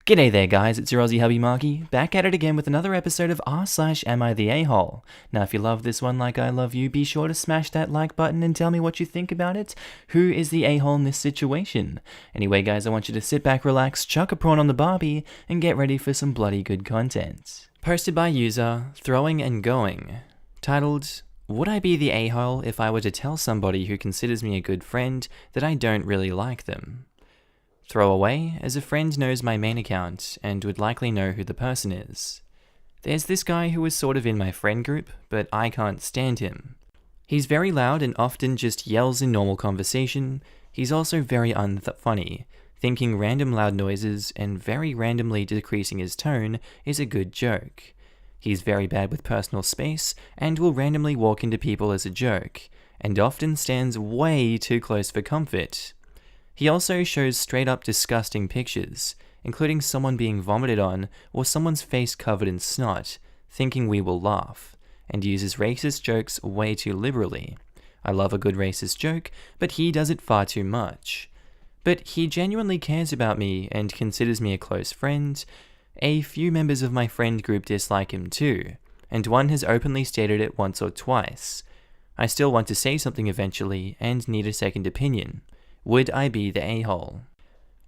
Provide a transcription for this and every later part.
G'day there guys, it's your Aussie Hubby Markee, back at it again with another episode of r/AmITheA. Now if you love this one like I love you, be sure to smash that like button and tell me what you think about it. Who is the a-hole in this situation? Anyway guys, I want you to sit back, relax, chuck a prawn on the barbie, and get ready for some bloody good content. Posted by user Throwing and Going, titled, "Would I be the a-hole if I were to tell somebody who considers me a good friend that I don't really like them? Throwaway, as a friend knows my main account and would likely know who the person is. There's this guy who is sort of in my friend group, but I can't stand him. He's very loud and often just yells in normal conversation. He's also very unfunny. Thinking random loud noises and very randomly decreasing his tone is a good joke. He's very bad with personal space and will randomly walk into people as a joke, and often stands way too close for comfort. He also shows straight up disgusting pictures, including someone being vomited on or someone's face covered in snot, thinking we will laugh, and uses racist jokes way too liberally. I love a good racist joke, but he does it far too much. But he genuinely cares about me and considers me a close friend. A few members of my friend group dislike him too, and one has openly stated it once or twice. I still want to say something eventually and need a second opinion. Would I be the a-hole?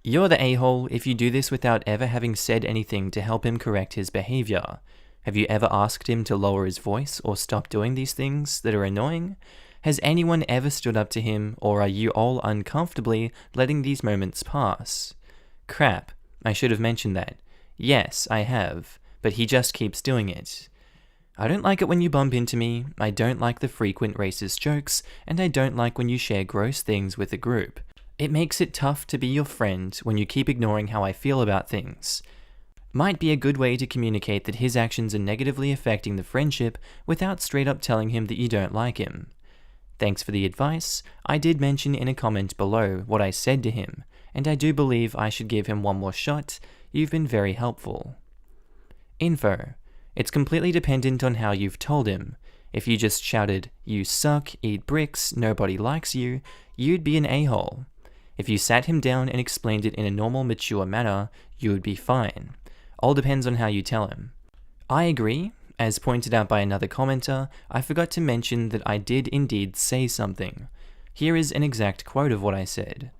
You're the a-hole if you do this without ever having said anything to help him correct his behavior. Have you ever asked him to lower his voice or stop doing these things that are annoying? Has anyone ever stood up to him, or are you all uncomfortably letting these moments pass? Crap, I should have mentioned that. Yes, I have, but he just keeps doing it. I don't like it when you bump into me, I don't like the frequent racist jokes, and I don't like when you share gross things with a group. It makes it tough to be your friend when you keep ignoring how I feel about things. Might be a good way to communicate that his actions are negatively affecting the friendship without straight up telling him that you don't like him. Thanks for the advice. I did mention in a comment below what I said to him, and I do believe I should give him one more shot. You've been very helpful. Info. It's completely dependent on how you've told him. If you just shouted, "You suck, eat bricks, nobody likes you," you'd be an a-hole. If you sat him down and explained it in a normal, mature manner, you would be fine. All depends on how you tell him. I agree. As pointed out by another commenter, I forgot to mention that I did indeed say something. Here is an exact quote of what I said.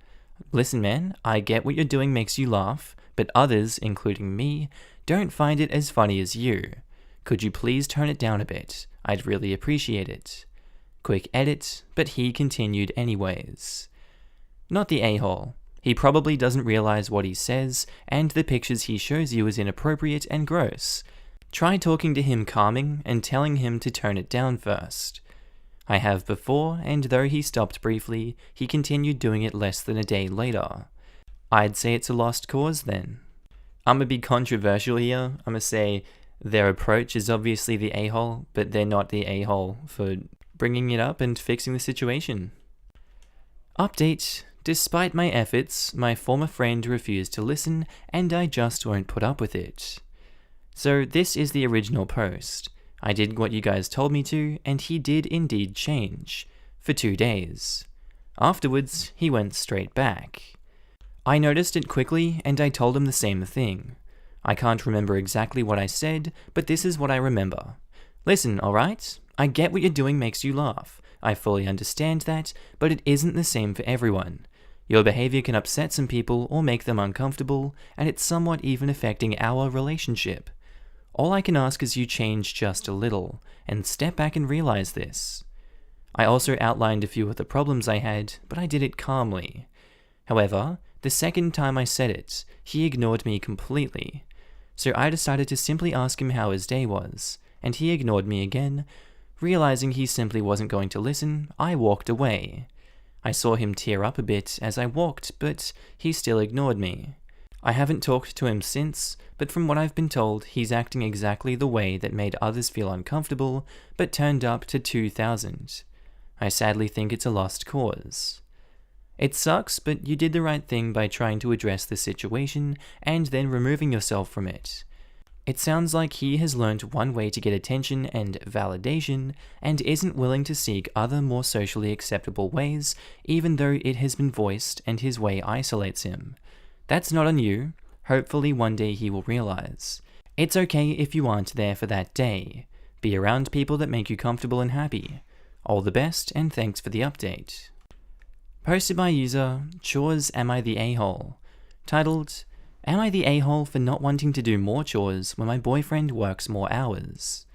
"Listen man, I get what you're doing makes you laugh, but others, including me, don't find it as funny as you. Could you please turn it down a bit? I'd really appreciate it." Quick edit, but he continued anyways. Not the a-hole. He probably doesn't realize what he says, and the pictures he shows you is inappropriate and gross. Try talking to him calming and telling him to tone it down first. I have before, and though he stopped briefly, he continued doing it less than a day later. I'd say it's a lost cause then. I'm gonna be controversial here. I'm gonna say their approach is obviously the a-hole, but they're not the a-hole for bringing it up and fixing the situation. Update. Despite my efforts, my former friend refused to listen, and I just won't put up with it. So this is the original post. I did what you guys told me to, and he did indeed change. For 2 days. Afterwards, he went straight back. I noticed it quickly, and I told him the same thing. I can't remember exactly what I said, but this is what I remember. "Listen, alright? I get what you're doing makes you laugh. I fully understand that, but it isn't the same for everyone. Your behavior can upset some people or make them uncomfortable, and it's somewhat even affecting our relationship. All I can ask is you change just a little, and step back and realize this." I also outlined a few of the problems I had, but I did it calmly. However, the second time I said it, he ignored me completely. So I decided to simply ask him how his day was, and he ignored me again. Realizing he simply wasn't going to listen, I walked away. I saw him tear up a bit as I walked, but he still ignored me. I haven't talked to him since, but from what I've been told, he's acting exactly the way that made others feel uncomfortable, but turned up to 2,000. I sadly think it's a lost cause. It sucks, but you did the right thing by trying to address the situation and then removing yourself from it. It sounds like he has learned one way to get attention and validation, and isn't willing to seek other more socially acceptable ways, even though it has been voiced and his way isolates him. That's not on you. Hopefully one day he will realize. It's okay if you aren't there for that day. Be around people that make you comfortable and happy. All the best, and thanks for the update. Posted by user Chores Am I the A-hole? Titled, Am I the a-hole for not wanting to do more chores when my boyfriend works more hours?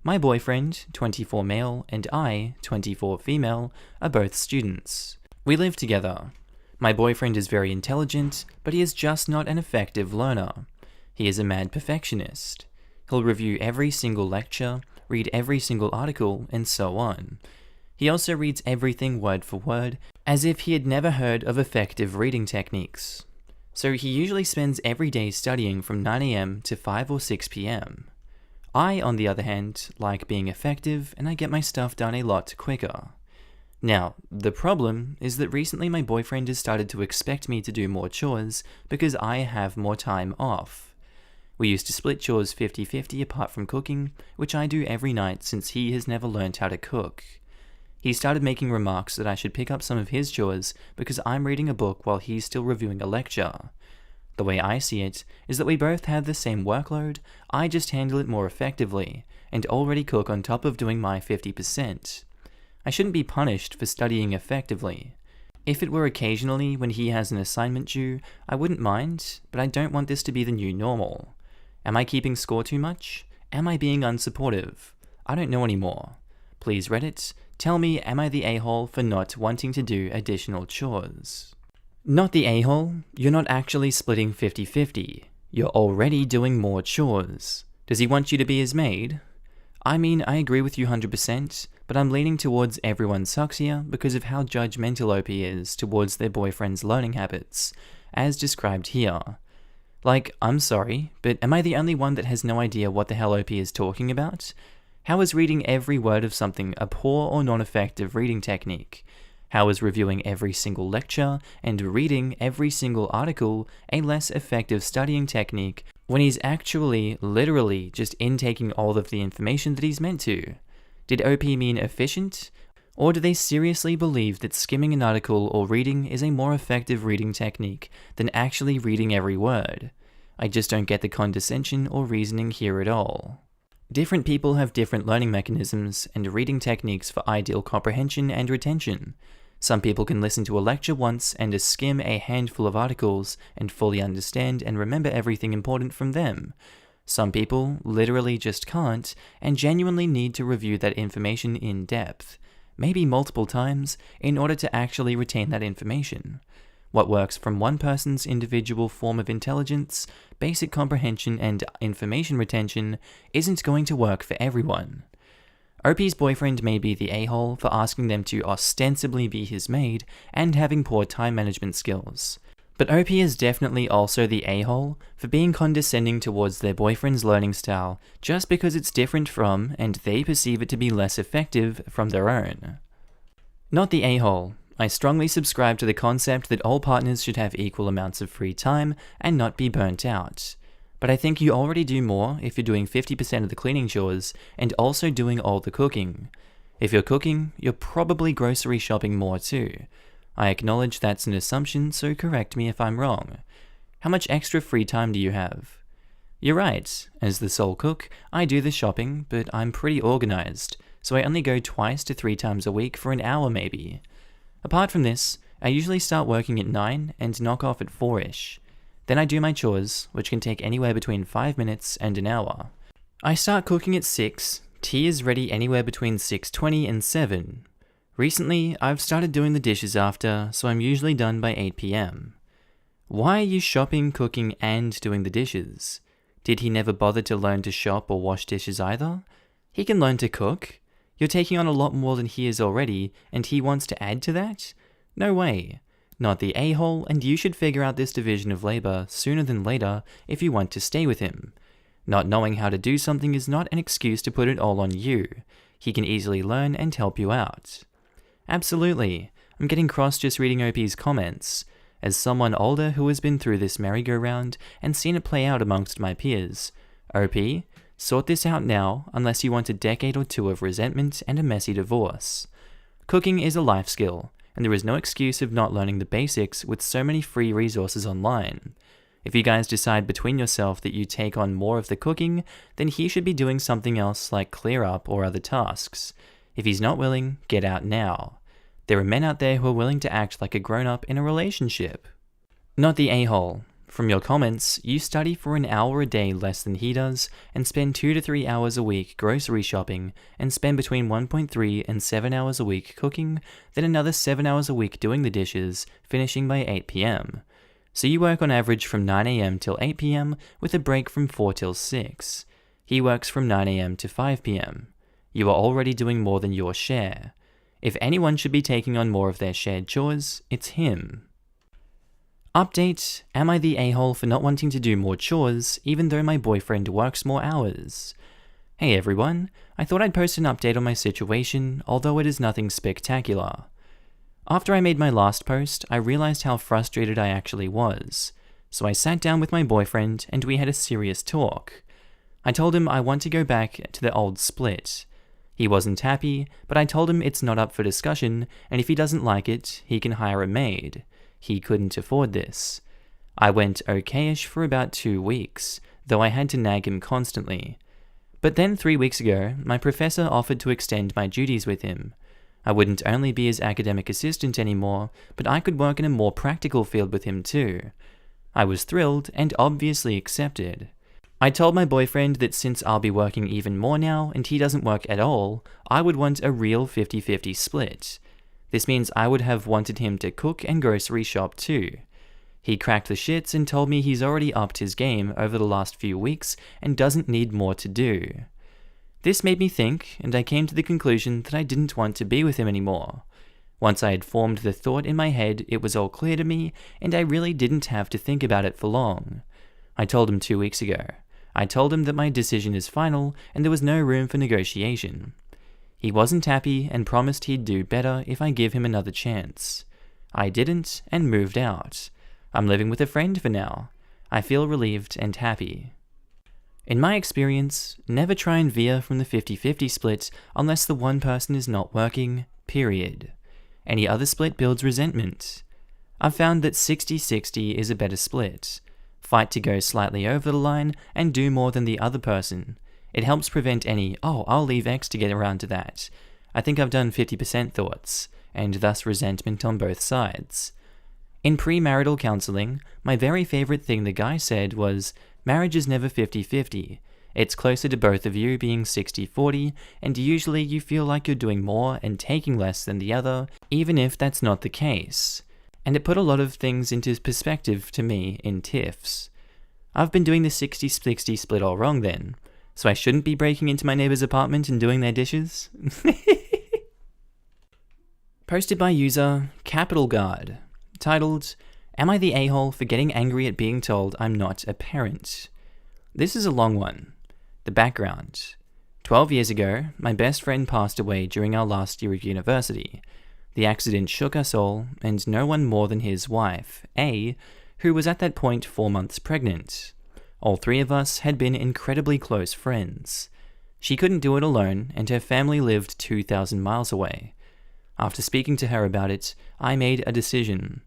My boyfriend, 24 male, and I, 24 female, are both students. We live together. My boyfriend is very intelligent, but he is just not an effective learner. He is a mad perfectionist. He'll review every single lecture, read every single article, and so on. He also reads everything word for word, as if he had never heard of effective reading techniques. So he usually spends every day studying from 9 AM to 5 or 6 PM. I, on the other hand, like being effective, and I get my stuff done a lot quicker. Now, the problem is that recently my boyfriend has started to expect me to do more chores because I have more time off. We used to split chores 50-50 apart from cooking, which I do every night since he has never learned how to cook. He started making remarks that I should pick up some of his chores because I'm reading a book while he's still reviewing a lecture. The way I see it is that we both have the same workload, I just handle it more effectively, and already cook on top of doing my 50%. I shouldn't be punished for studying effectively. If it were occasionally when he has an assignment due, I wouldn't mind, but I don't want this to be the new normal. Am I keeping score too much? Am I being unsupportive? I don't know anymore. Please Reddit, tell me, am I the a-hole for not wanting to do additional chores? Not the a-hole, you're not actually splitting 50-50. You're already doing more chores. Does he want you to be his maid? I mean, I agree with you 100%, but I'm leaning towards everyone sucks here because of how judgmental OP is towards their boyfriend's learning habits, as described here. Like, I'm sorry, but am I the only one that has no idea what the hell OP is talking about? How is reading every word of something a poor or non-effective reading technique? How is reviewing every single lecture and reading every single article a less effective studying technique when he's actually, literally, just intaking all of the information that he's meant to? Did OP mean efficient? Or do they seriously believe that skimming an article or reading is a more effective reading technique than actually reading every word? I just don't get the condescension or reasoning here at all. Different people have different learning mechanisms and reading techniques for ideal comprehension and retention. Some people can listen to a lecture once and skim a handful of articles and fully understand and remember everything important from them. Some people literally just can't and genuinely need to review that information in depth, maybe multiple times, in order to actually retain that information. What works from one person's individual form of intelligence, basic comprehension, and information retention isn't going to work for everyone. OP's boyfriend may be the a-hole for asking them to ostensibly be his maid and having poor time management skills. But OP is definitely also the a-hole for being condescending towards their boyfriend's learning style just because it's different from and they perceive it to be less effective from their own. Not the a-hole. I strongly subscribe to the concept that all partners should have equal amounts of free time and not be burnt out. But I think you already do more if you're doing 50% of the cleaning chores and also doing all the cooking. If you're cooking, you're probably grocery shopping more too. I acknowledge that's an assumption, so correct me if I'm wrong. How much extra free time do you have? You're right, as the sole cook, I do the shopping, but I'm pretty organized, so I only go 2 to 3 times a week for an hour maybe. Apart from this, I usually start working at 9 and knock off at 4ish. Then I do my chores, which can take anywhere between 5 minutes and an hour. I start cooking at 6, tea is ready anywhere between 6:20 and 7. Recently, I've started doing the dishes after, so I'm usually done by 8 PM. Why are you shopping, cooking, and doing the dishes? Did he never bother to learn to shop or wash dishes either? He can learn to cook. You're taking on a lot more than he is already, and he wants to add to that? No way. Not the a-hole, and you should figure out this division of labor sooner than later if you want to stay with him. Not knowing how to do something is not an excuse to put it all on you. He can easily learn and help you out. Absolutely. I'm getting cross just reading OP's comments. As someone older who has been through this merry-go-round and seen it play out amongst my peers, OP, sort this out now unless you want a decade or 2 of resentment and a messy divorce. Cooking is a life skill, and there is no excuse of not learning the basics with so many free resources online. If you guys decide between yourself that you take on more of the cooking, then he should be doing something else like clear up or other tasks. If he's not willing, get out now. There are men out there who are willing to act like a grown-up in a relationship. Not the a-hole. From your comments, you study for an hour a day less than he does, and spend 2 to 3 hours a week grocery shopping, and spend between 1.3 and 7 hours a week cooking, then another 7 hours a week doing the dishes, finishing by 8 p.m. So you work on average from 9 a.m. till 8 p.m. with a break from 4 till 6. He works from 9 a.m. to 5 p.m. You are already doing more than your share. If anyone should be taking on more of their shared chores, it's him. Update, am I the a-hole for not wanting to do more chores even though my boyfriend works more hours? Hey everyone, I thought I'd post an update on my situation, although it is nothing spectacular. After I made my last post, I realized how frustrated I actually was. So I sat down with my boyfriend and we had a serious talk. I told him I want to go back to the old split. He wasn't happy, but I told him it's not up for discussion, and if he doesn't like it, he can hire a maid. He couldn't afford this. I went okayish for about 2 weeks, though I had to nag him constantly. But then 3 weeks ago, my professor offered to extend my duties with him. I wouldn't only be his academic assistant anymore, but I could work in a more practical field with him too. I was thrilled and obviously accepted. I told my boyfriend that since I'll be working even more now and he doesn't work at all, I would want a real 50-50 split. This means I would have wanted him to cook and grocery shop too. He cracked the shits and told me he's already upped his game over the last few weeks and doesn't need more to do. This made me think, and I came to the conclusion that I didn't want to be with him anymore. Once I had formed the thought in my head, it was all clear to me, and I really didn't have to think about it for long. I told him 2 weeks ago. I told him that my decision is final and there was no room for negotiation. He wasn't happy and promised he'd do better if I give him another chance. I didn't and moved out. I'm living with a friend for now. I feel relieved and happy. In my experience, never try and veer from the 50-50 split unless the one person is not working, period. Any other split builds resentment. I've found that 60-60 is a better split. Fight to go slightly over the line and do more than the other person. It helps prevent any, oh, I'll leave X to get around to that. I think I've done 50% thoughts, and thus resentment on both sides. In premarital counseling, my very favorite thing the guy said was, marriage is never 50-50. It's closer to both of you being 60-40, and usually you feel like you're doing more and taking less than the other, even if that's not the case. And it put a lot of things into perspective to me in tiffs. I've been doing the 60-60 split all wrong then. So I shouldn't be breaking into my neighbor's apartment and doing their dishes? Posted by user Capital Guard, titled, Am I the a-hole for getting angry at being told I'm not a parent? This is a long one. The background. 12 years ago, my best friend passed away during our last year of university. The accident shook us all, and no one more than his wife, A, who was at that point 4 months pregnant. All 3 of us had been incredibly close friends. She couldn't do it alone, and her family lived 2,000 miles away. After speaking to her about it, I made a decision.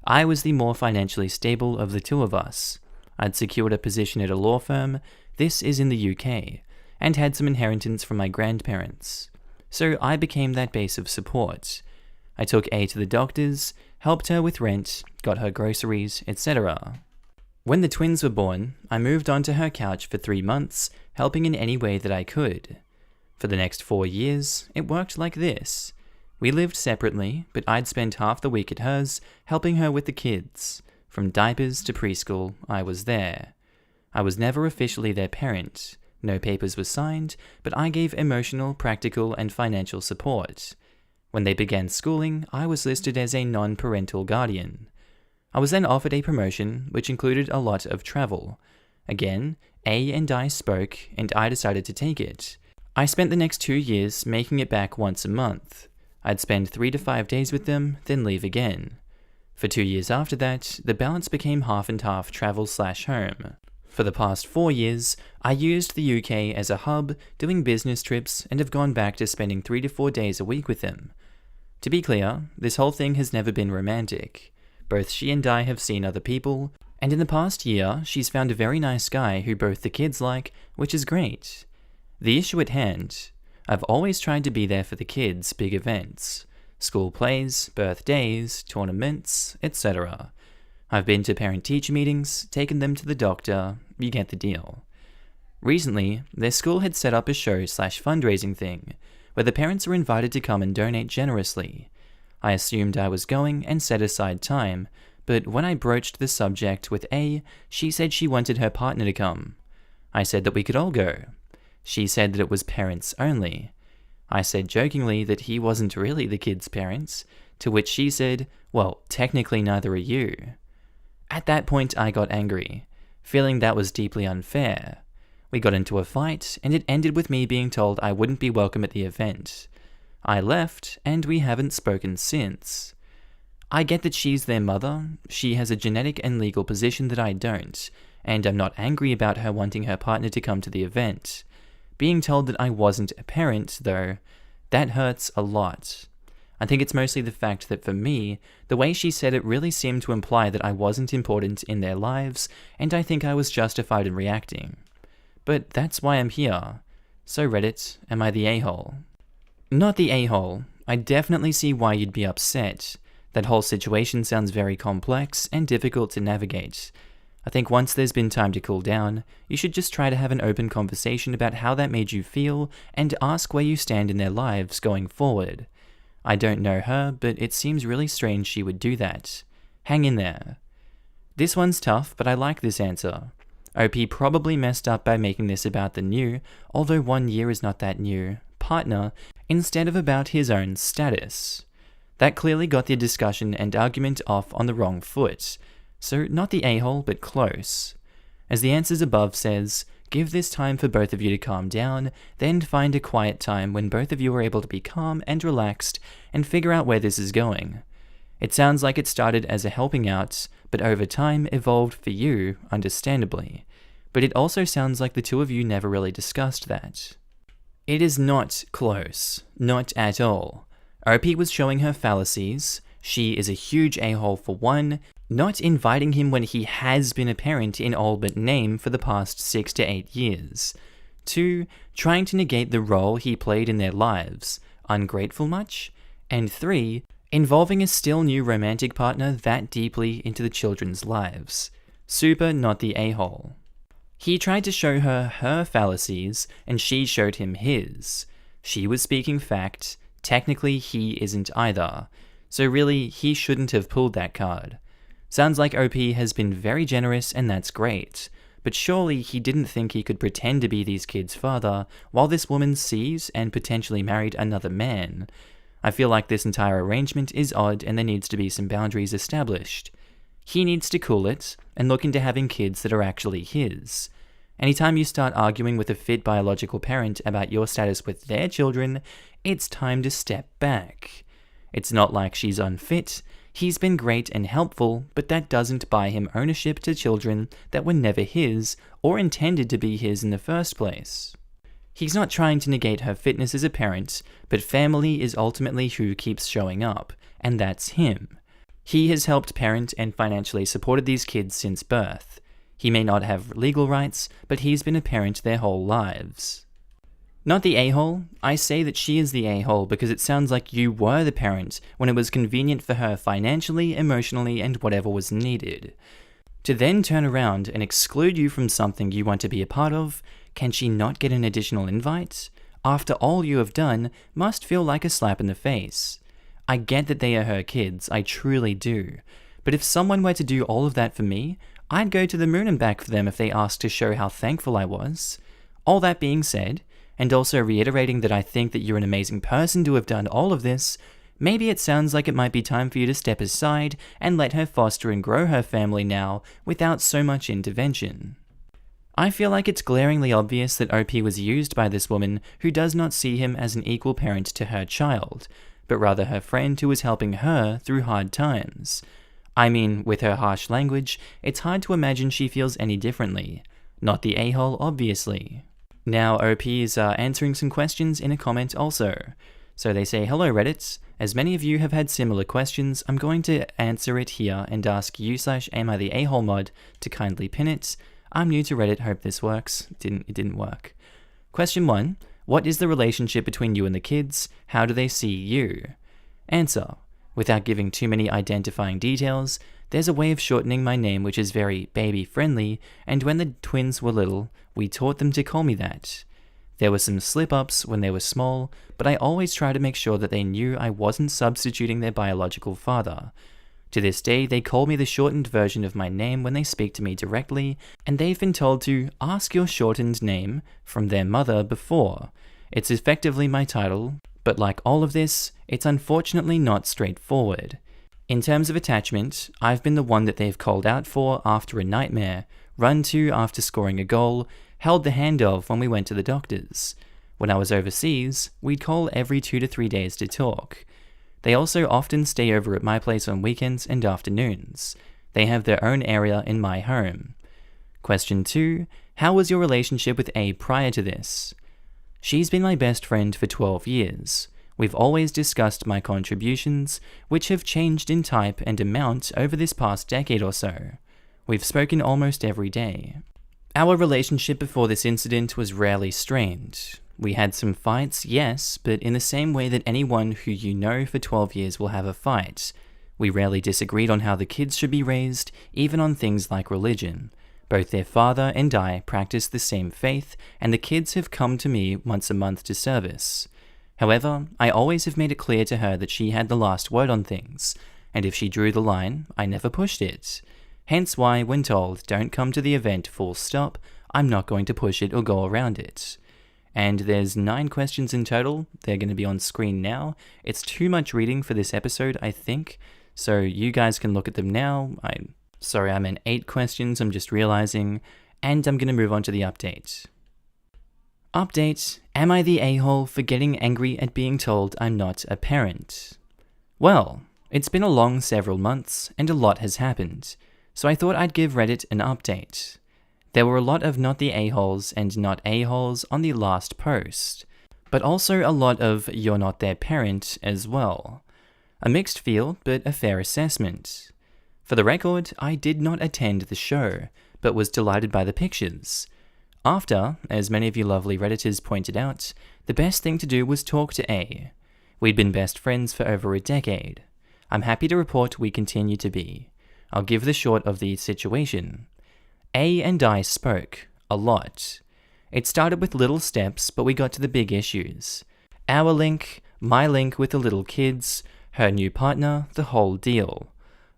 I was the more financially stable of the 2 of us. I'd secured a position at a law firm, this is in the UK, and had some inheritance from my grandparents. So I became that base of support. I took A to the doctors, helped her with rent, got her groceries, etc. When the twins were born, I moved onto her couch for 3 months, helping in any way that I could. For the next 4 years, it worked like this. We lived separately, but I'd spend half the week at hers, helping her with the kids. From diapers to preschool, I was there. I was never officially their parent. No papers were signed, but I gave emotional, practical, and financial support. When they began schooling, I was listed as a non-parental guardian. I was then offered a promotion, which included a lot of travel. Again, A and I spoke, and I decided to take it. I spent the next 2 years making it back once a month. I'd spend 3 to 5 days with them, then leave again. For 2 years after that, the balance became half and half travel/home. For the past 4 years, I used the UK as a hub, doing business trips, and have gone back to spending 3 to 4 days a week with them. To be clear, this whole thing has never been romantic. Both she and I have seen other people, And in the past year, she's found a very nice guy who both the kids like, which is great. The issue at hand: I've always tried to be there for the kids' big events. School plays, birthdays, tournaments, etc. I've been to parent-teacher meetings, taken them to the doctor, you get the deal. Recently, their school had set up a show/fundraising thing, where the parents were invited to come and donate generously. I assumed I was going and set aside time, but when I broached the subject with A, she said she wanted her partner to come. I said that we could all go. She said that it was parents only. I said jokingly that he wasn't really the kid's parents, to which she said, well, technically neither are you. At that point I got angry, feeling that was deeply unfair. We got into a fight, and it ended with me being told I wouldn't be welcome at the event. I left, and we haven't spoken since. I get that she's their mother, she has a genetic and legal position that I don't, and I'm not angry about her wanting her partner to come to the event. Being told that I wasn't a parent, though, that hurts a lot. I think it's mostly the fact that for me, the way she said it really seemed to imply that I wasn't important in their lives, and I think I was justified in reacting. But that's why I'm here. So Reddit, am I the a-hole? Not the a-hole. I definitely see why you'd be upset. That whole situation sounds very complex and difficult to navigate. I think once there's been time to cool down, you should just try to have an open conversation about how that made you feel and ask where you stand in their lives going forward. I don't know her, but it seems really strange she would do that. Hang in there. This one's tough, but I like this answer. OP probably messed up by making this about the new, although 1 year is not that new, partner, instead of about his own status. That clearly got the discussion and argument off on the wrong foot. So not the a-hole, but close. As the answers above says, give this time for both of you to calm down, then find a quiet time when both of you are able to be calm and relaxed and figure out where this is going. It sounds like it started as a helping out, but over time evolved for you, understandably. But it also sounds like the two of you never really discussed that. It is not close. Not at all. OP was showing her fallacies. She is a huge a-hole for one, not inviting him when he has been a parent in all but name for the past 6 to 8 years. 2, trying to negate the role he played in their lives. Ungrateful much? And 3, involving a still new romantic partner that deeply into the children's lives. Super not the a-hole. He tried to show her fallacies, and she showed him his. She was speaking fact. Technically, he isn't either. So really, he shouldn't have pulled that card. Sounds like OP has been very generous, and that's great. But surely he didn't think he could pretend to be these kids' father while this woman sees and potentially married another man. I feel like this entire arrangement is odd and there needs to be some boundaries established. He needs to cool it and look into having kids that are actually his. Anytime you start arguing with a fit biological parent about your status with their children, it's time to step back. It's not like she's unfit. He's been great and helpful, but that doesn't buy him ownership to children that were never his or intended to be his in the first place. He's not trying to negate her fitness as a parent, but family is ultimately who keeps showing up, and that's him. He has helped parent and financially supported these kids since birth. He may not have legal rights, but he's been a parent their whole lives. Not the a-hole. I say that she is the a-hole because it sounds like you were the parent when it was convenient for her financially, emotionally, and whatever was needed. To then turn around and exclude you from something you want to be a part of, can she not get an additional invite? After all you have done, must feel like a slap in the face. I get that they are her kids, I truly do. But if someone were to do all of that for me, I'd go to the moon and back for them if they asked to show how thankful I was. All that being said, and also reiterating that I think that you're an amazing person to have done all of this, maybe it sounds like it might be time for you to step aside and let her foster and grow her family now without so much intervention. I feel like it's glaringly obvious that OP was used by this woman who does not see him as an equal parent to her child, but rather her friend who was helping her through hard times. I mean, with her harsh language, it's hard to imagine she feels any differently. Not the a-hole, obviously. Now OP is answering some questions in a comment also. So they say, hello Reddit, as many of you have had similar questions, I'm going to answer it here and ask you/AmITheA whole mod to kindly pin it. I'm new to Reddit, hope this works. It didn't work. Question 1. What is the relationship between you and the kids? How do they see you? Answer. Without giving too many identifying details, there's a way of shortening my name which is very baby-friendly, and when the twins were little, we taught them to call me that. There were some slip-ups when they were small, but I always try to make sure that they knew I wasn't substituting their biological father. To this day, they call me the shortened version of my name when they speak to me directly, and they've been told to ask your shortened name from their mother before. It's effectively my title, but like all of this, it's unfortunately not straightforward. In terms of attachment, I've been the one that they've called out for after a nightmare, run to after scoring a goal, held the hand of when we went to the doctors. When I was overseas, we'd call every 2 to 3 days to talk. They also often stay over at my place on weekends and afternoons. They have their own area in my home. Question 2. How was your relationship with A prior to this? She's been my best friend for 12 years. We've always discussed my contributions, which have changed in type and amount over this past decade or so. We've spoken almost every day. Our relationship before this incident was rarely strained. We had some fights, yes, but in the same way that anyone who you know for 12 years will have a fight. We rarely disagreed on how the kids should be raised, even on things like religion. Both their father and I practice the same faith, and the kids have come to me once a month to service. However, I always have made it clear to her that she had the last word on things, and if she drew the line, I never pushed it. Hence why, when told, don't come to the event full stop, I'm not going to push it or go around it. And there's 9 questions in total. They're going to be on screen now. It's too much reading for this episode, I think, so you guys can look at them now. I meant 8 questions, I'm just realizing, and I'm going to move on to the update. Update, am I the a-hole for getting angry at being told I'm not a parent? Well, it's been a long several months, and a lot has happened, so I thought I'd give Reddit an update. There were a lot of not the a-holes and not a-holes on the last post, but also a lot of you're not their parent as well. A mixed feel, but a fair assessment. For the record, I did not attend the show, but was delighted by the pictures. After, as many of you lovely Redditors pointed out, the best thing to do was talk to A. We'd been best friends for over a decade. I'm happy to report we continue to be. I'll give the short of the situation. A and I spoke, a lot. It started with little steps, but we got to the big issues. Our link, my link with the little kids, her new partner, the whole deal.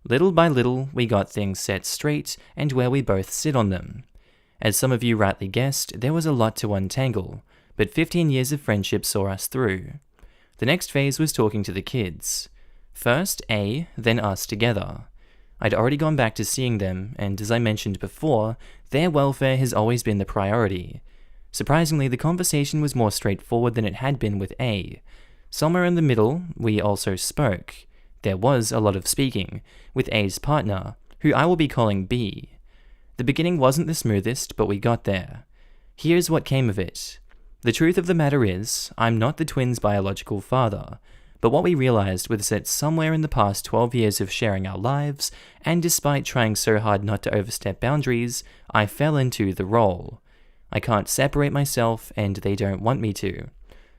Little by little, we got things set straight and where we both sit on them. As some of you rightly guessed, there was a lot to untangle, but 15 years of friendship saw us through. The next phase was talking to the kids. First A, then us together. I'd already gone back to seeing them, and as I mentioned before, their welfare has always been the priority. Surprisingly, the conversation was more straightforward than it had been with A. Somewhere in the middle, we also spoke. There was a lot of speaking, with A's partner, who I will be calling B. The beginning wasn't the smoothest, but we got there. Here's what came of it. The truth of the matter is, I'm not the twins' biological father, but what we realized was that somewhere in the past 12 years of sharing our lives, and despite trying so hard not to overstep boundaries, I fell into the role. I can't separate myself, and they don't want me to.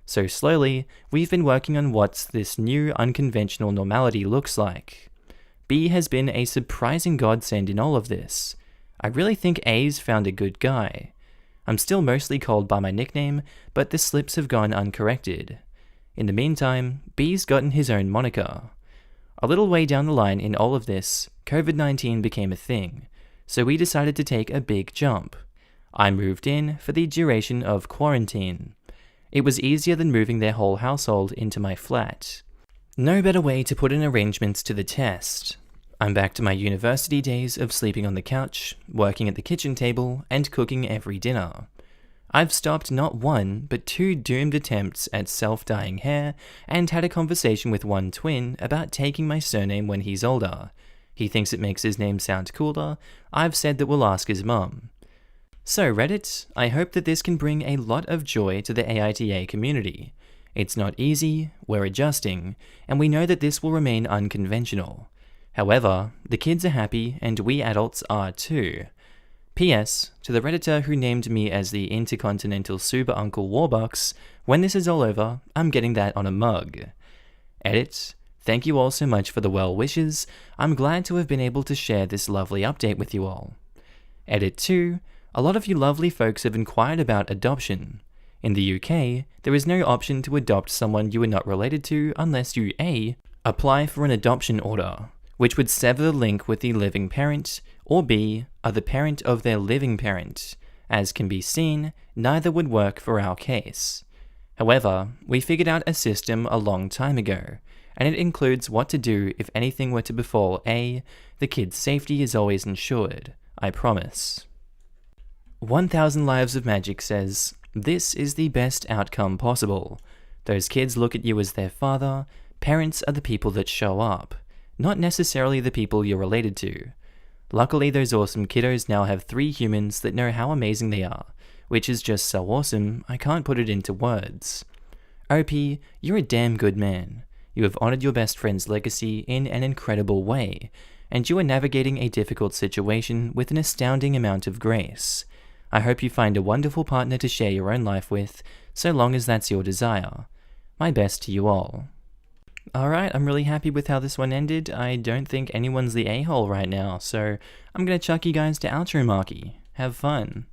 So slowly, we've been working on what this new unconventional normality looks like. B has been a surprising godsend in all of this. I really think A's found a good guy. I'm still mostly called by my nickname, but the slips have gone uncorrected. In the meantime, B's gotten his own moniker. A little way down the line in all of this, COVID-19 became a thing, so we decided to take a big jump. I moved in for the duration of quarantine. It was easier than moving their whole household into my flat. No better way to put in arrangements to the test. I'm back to my university days of sleeping on the couch, working at the kitchen table, and cooking every dinner. I've stopped not 1, but 2 doomed attempts at self-dyeing hair, and had a conversation with one twin about taking my surname when he's older. He thinks it makes his name sound cooler. I've said that we'll ask his mum. So Reddit, I hope that this can bring a lot of joy to the AITA community. It's not easy, we're adjusting, and we know that this will remain unconventional. However, the kids are happy and we adults are too. P.S. To the Redditor who named me as the Intercontinental Super Uncle Warbucks, when this is all over, I'm getting that on a mug. Edit. Thank you all so much for the well wishes. I'm glad to have been able to share this lovely update with you all. Edit 2. A lot of you lovely folks have inquired about adoption. In the UK, there is no option to adopt someone you are not related to unless you A. apply for an adoption order, which would sever the link with the living parent, or B. are the parent of their living parent. As can be seen, neither would work for our case. However, we figured out a system a long time ago, and it includes what to do if anything were to befall A. The kid's safety is always ensured, I promise. 1000 Lives of Magic says, this is the best outcome possible. Those kids look at you as their father. Parents are the people that show up, not necessarily the people you're related to. Luckily, those awesome kiddos now have 3 humans that know how amazing they are, which is just so awesome, I can't put it into words. OP, you're a damn good man. You have honored your best friend's legacy in an incredible way, and you are navigating a difficult situation with an astounding amount of grace. I hope you find a wonderful partner to share your own life with, so long as that's your desire. My best to you all. Alright, I'm really happy with how this one ended. I don't think anyone's the a-hole right now, so I'm gonna chuck you guys to outro Markee. Have fun.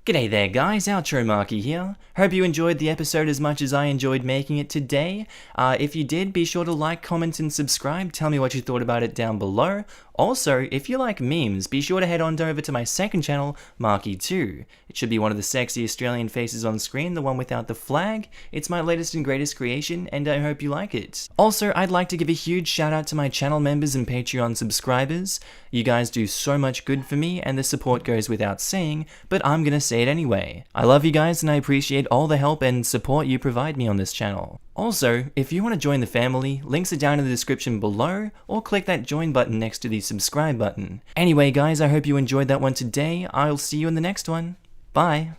G'day there guys, outro Markee here. Hope you enjoyed the episode as much as I enjoyed making it today. If you did, be sure to like, comment, and subscribe. Tell me what you thought about it down below. Also, if you like memes, be sure to head on over to my second channel, Markee2. It should be one of the sexy Australian faces on screen, the one without the flag. It's my latest and greatest creation, and I hope you like it. Also, I'd like to give a huge shout out to my channel members and Patreon subscribers. You guys do so much good for me, and the support goes without saying, but I'm gonna say it anyway. I love you guys, and I appreciate all the help and support you provide me on this channel. Also, if you want to join the family, links are down in the description below, or click that join button next to the subscribe button. Anyway guys, I hope you enjoyed that one today. I'll see you in the next one. Bye!